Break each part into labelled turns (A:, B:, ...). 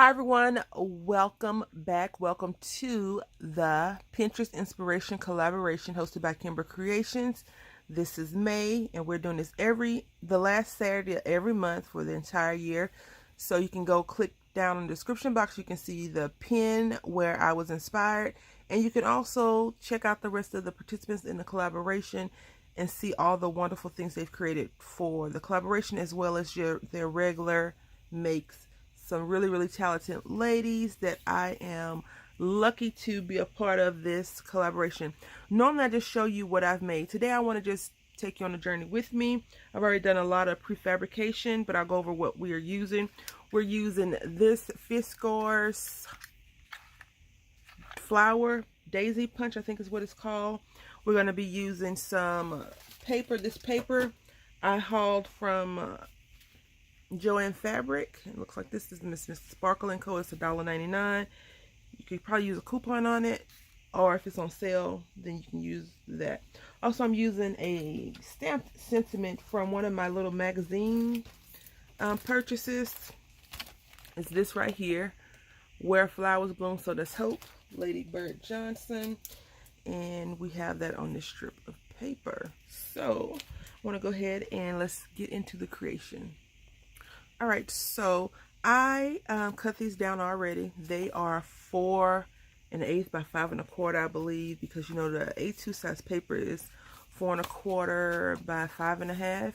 A: Hi everyone, welcome back. Welcome to the Pinterest Inspiration Collaboration hosted by Kimber Creations. This is May and we're doing this the last Saturday of every month for the entire year. So you can go click down in the description box. You can see the pin where I was inspired, and you can also check out the rest of the participants in the collaboration and see all the wonderful things they've created for the collaboration, as well as their regular makes. Some really talented ladies that I am lucky to be a part of this collaboration. Normally I just show you what I've made. Today I want to just take you on a journey with me. I've already done a lot of prefabrication, but I'll go over what we are using. We're using this Fiskars flower daisy punch, I think is what it's called. We're going to be using some paper. This paper I hauled from Joann Fabric. It looks like this is Miss Sparkle & Co. It's $1.99. You could probably use a coupon on it, or if it's on sale, then you can use that. Also, I'm using a stamped sentiment from one of my little magazine purchases. It's this right here, Where Flowers Bloom So There's Hope, Lady Bird Johnson, and we have that on this strip of paper. So I want to go ahead and let's get into the creation. All right, so I cut these down already. They are 4 1/8 by 5 1/4, I believe, because you know the A2 size paper is 4 1/4 by 5 1/2.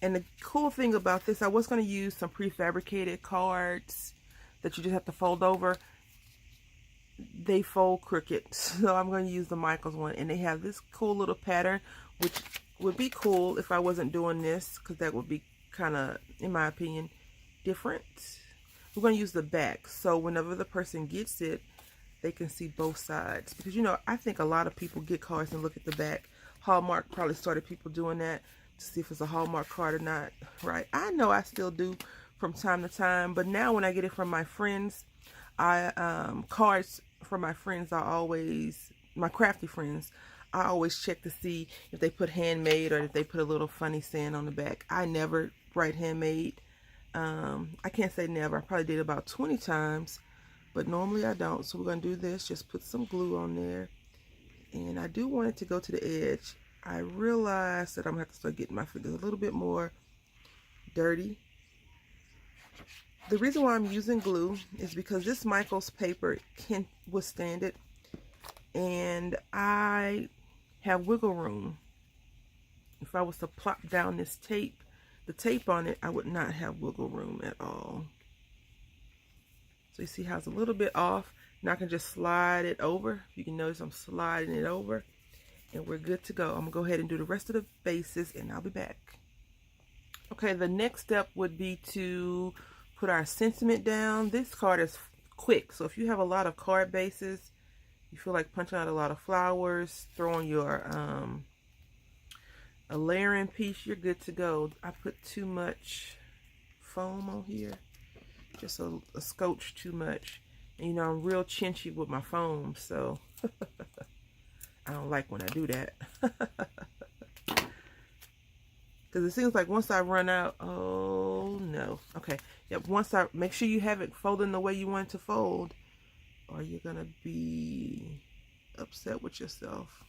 A: And the cool thing about this, I was going to use some prefabricated cards that you just have to fold over. They fold crooked, so I'm going to use the Michaels one, and they have this cool little pattern, which would be cool if I wasn't doing this, because that would be kind of, in my opinion, different. We're going to use the back, so whenever the person gets it, they can see both sides, because you know, I think a lot of people get cards and look at the back. Hallmark probably started people doing that to see if it's a Hallmark card or not, right? I know I still do from time to time, but now when I get it from my friends, cards from my friends, my crafty friends, I always check to see if they put handmade or if they put a little funny saying on the back. I never write handmade. I can't say never. I probably did about 20 times, but normally I don't. So we're going to do this. Just put some glue on there. And I do want it to go to the edge. I realize that I'm going to have to start getting my fingers a little bit more dirty. The reason why I'm using glue is because this Michaels paper can withstand it. And I have wiggle room. If I was to plop down this tape, the tape on it, I would not have wiggle room at all. So you see how it's a little bit off. Now I can just slide it over. You can notice I'm sliding it over, and we're good to go. I'm gonna go ahead and do the rest of the bases, and I'll be back. Okay, the next step would be to put our sentiment down. This card is quick, so if you have a lot of card bases, you feel like punching out a lot of flowers, throwing your a layering piece, you're good to go. I put too much foam on here, just a scotch too much. And you know, I'm real chinchy with my foam, so I don't like when I do that. Because it seems like once I run out, oh no. Okay, yep, make sure you have it folding the way you want it to fold, or you're gonna be upset with yourself.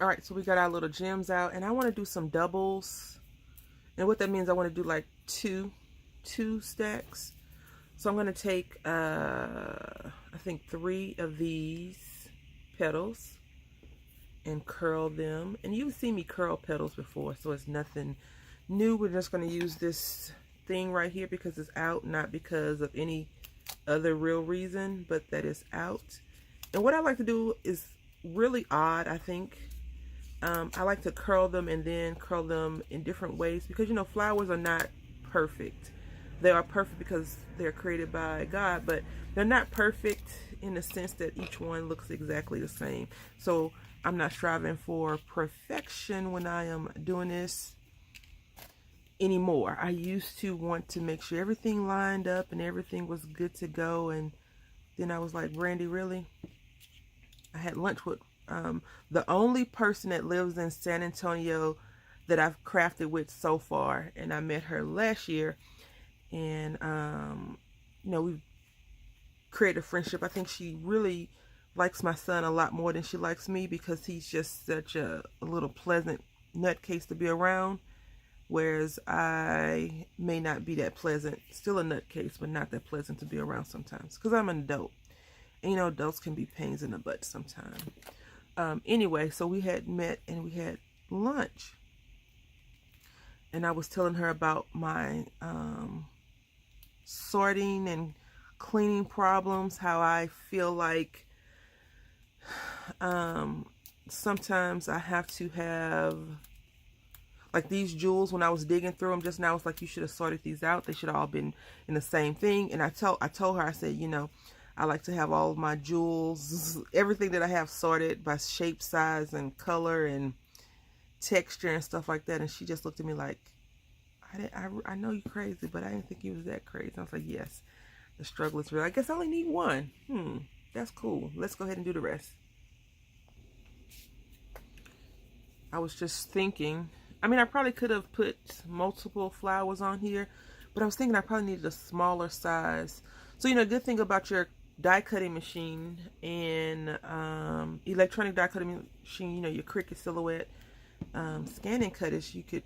A: All right, so we got our little gems out, and I want to do some doubles. And what that means, I want to do like two stacks. So I'm going to take, I think 3 of these petals and curl them. And you've seen me curl petals before, so it's nothing new. We're just going to use this thing right here because it's out, not because of any other real reason, but that it's out. And what I like to do is really odd, I think. I like to curl them and then curl them in different ways, because you know, flowers are not perfect. They are perfect because they're created by God, but they're not perfect in the sense that each one looks exactly the same. So I'm not striving for perfection when I am doing this anymore. I used to want to make sure everything lined up and everything was good to go, and then I was like, Randy, really? I had lunch with the only person that lives in San Antonio that I've crafted with so far, and I met her last year, and you know, we've created a friendship. I think she really likes my son a lot more than she likes me, because he's just such a little pleasant nutcase to be around, whereas I may not be that pleasant. Still a nutcase, but not that pleasant to be around sometimes, because I'm an adult. And you know, adults can be pains in the butt sometimes. Anyway, so we had met and we had lunch, and I was telling her about my sorting and cleaning problems, how I feel like sometimes I have to have, like these jewels, when I was digging through them just now, it's like, you should have sorted these out. They should have all been in the same thing. And I told her, I said, you know, I like to have all of my jewels, everything that I have, sorted by shape, size, and color, and texture, and stuff like that. And she just looked at me like, I know you're crazy, but I didn't think you was that crazy. I was like, yes, the struggle is real. I guess I only need one. That's cool. Let's go ahead and do the rest. I was just thinking, I mean, I probably could have put multiple flowers on here, but I was thinking I probably needed a smaller size. So, you know, a good thing about your die cutting machine and electronic die cutting machine, you know, your Cricut Silhouette scanning cutters, you could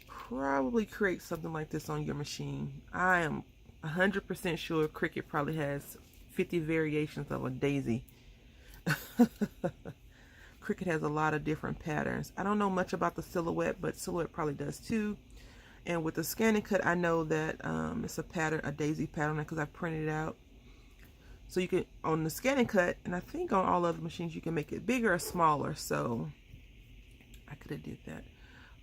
A: probably create something like this on your machine. I am 100% sure Cricut probably has 50 variations of a daisy. Cricut has a lot of different patterns. I don't know much about the Silhouette, but Silhouette probably does too. And with the scanning cut, I know that it's a pattern, a daisy pattern, because I printed it out. So you can, on the scanning cut, and I think on all other machines, you can make it bigger or smaller. So I could have did that.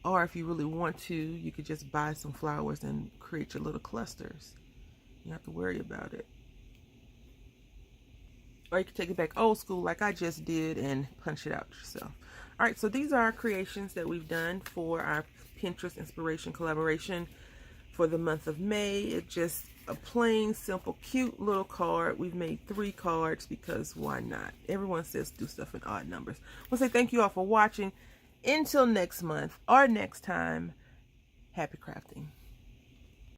A: Or if you really want to, you could just buy some flowers and create your little clusters. You don't have to worry about it. Or you can take it back old school like I just did and punch it out yourself. All right, so these are our creations that we've done for our Pinterest Inspiration Collaboration for the month of May. It's just a plain, simple, cute little card. We've made 3 cards because why not? Everyone says do stuff in odd numbers. I want to say thank you all for watching. Until next month or next time, happy crafting.